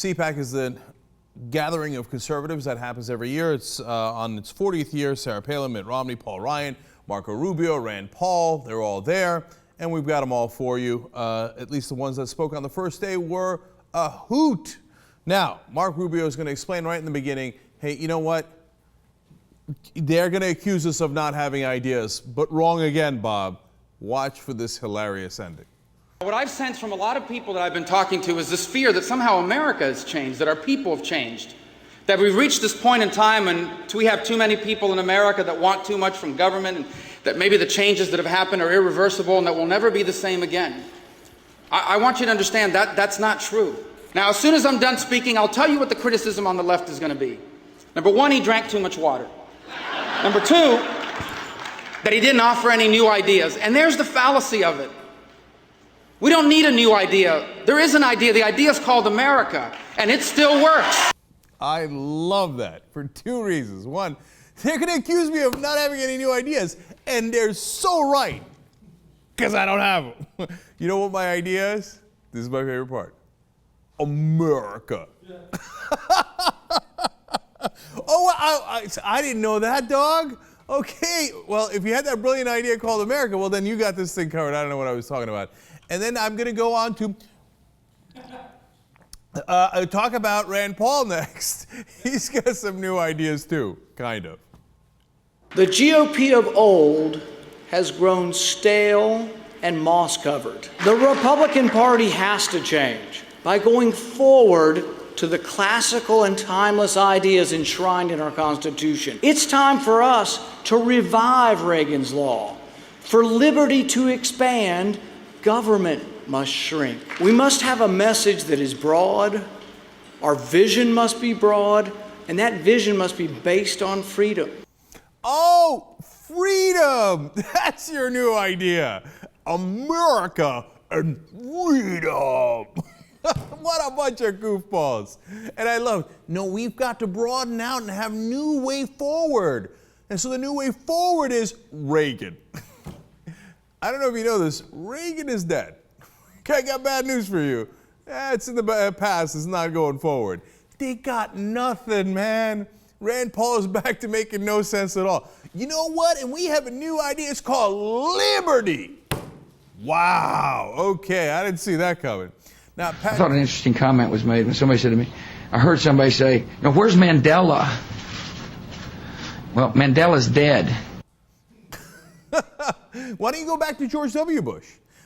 CPAC is the gathering of conservatives that happens every year. It's on its 40th year. Sarah Palin, Mitt Romney, Paul Ryan, Marco Rubio, Rand Paul, they're all there. And we've got them all for you. At least the ones that spoke on the first day were a hoot. Now, Marco Rubio is going to explain right in the beginning, hey, you know what? They're going to accuse us of not having ideas, but wrong again, Bob. Watch for this hilarious ending. What I've sensed from a lot of people that I've been talking to is this fear that somehow America has changed, that our people have changed, that we've reached this point in time and we have too many people in America that want too much from government, and that maybe the changes that have happened are irreversible and that we'll never be the same again. I want you to understand that that's not true. Now, as soon as I'm done speaking, I'll tell you what the criticism on the left is going to be. Number one, he drank too much water. Number two, that he didn't offer any new ideas. And there's the fallacy of it. We don't need a new idea. There is an idea. The idea is called America, and it still works. I love that for two reasons. One, they're going to accuse me of not having any new ideas, and they're so right, because I don't have them. You know what my idea is? This is my favorite part. America. Yeah. Oh, I didn't know that, dog. Okay, well, if you had that brilliant idea called America, well, then you got this thing covered. I don't know what I was talking about. And then I'm going to go on to talk about Rand Paul next. He's got some new ideas too, kind of. The GOP of old has grown stale and moss-covered. The Republican Party has to change by going forward to the classical and timeless ideas enshrined in our Constitution. It's time for us to revive Reagan's law. For liberty to expand, government must shrink. We must have a message that is broad, our vision must be broad, and that vision must be based on freedom. Oh, freedom! That's your new idea. America and freedom. What a bunch of goofballs. And I love, no, we've got to broaden out and have new way forward. And so the new way forward is Reagan. I don't know if you know this, Reagan is dead. I got bad news for you. It's in the past, it's not going forward. They got nothing, man. Rand Paul is back to making no sense at all. You know what? And we have a new idea, it's called liberty. Wow, okay, I didn't see that coming. Now, Pat, I thought an interesting comment was made when somebody said to me, I heard somebody say, now where's Mandela? Well, Mandela's dead. Why don't you go back to George W. Bush?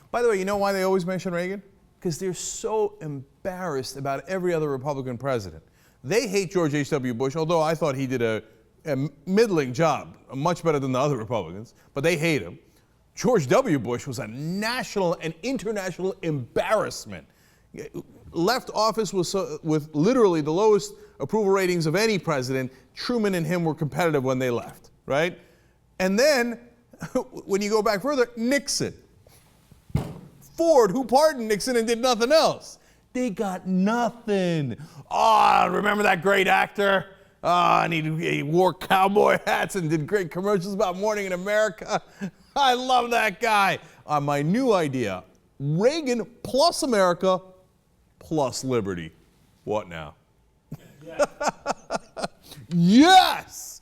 By the way, you know why they always mention Reagan? Because they're so embarrassed about every other Republican president. They hate George H.W. Bush, although I thought he did a middling job, much better than the other Republicans, but they hate him. George W. Bush was a national and international embarrassment. Left office with literally the lowest approval ratings of any president. Truman and him were competitive when they left, right? And then, when you go back further, Nixon. Ford, who pardoned Nixon and did nothing else. They got nothing. Oh, remember that great actor? Oh, and he wore cowboy hats and did great commercials about Morning in America. I love that guy. My new idea, Reagan plus America plus liberty. What now? Yes!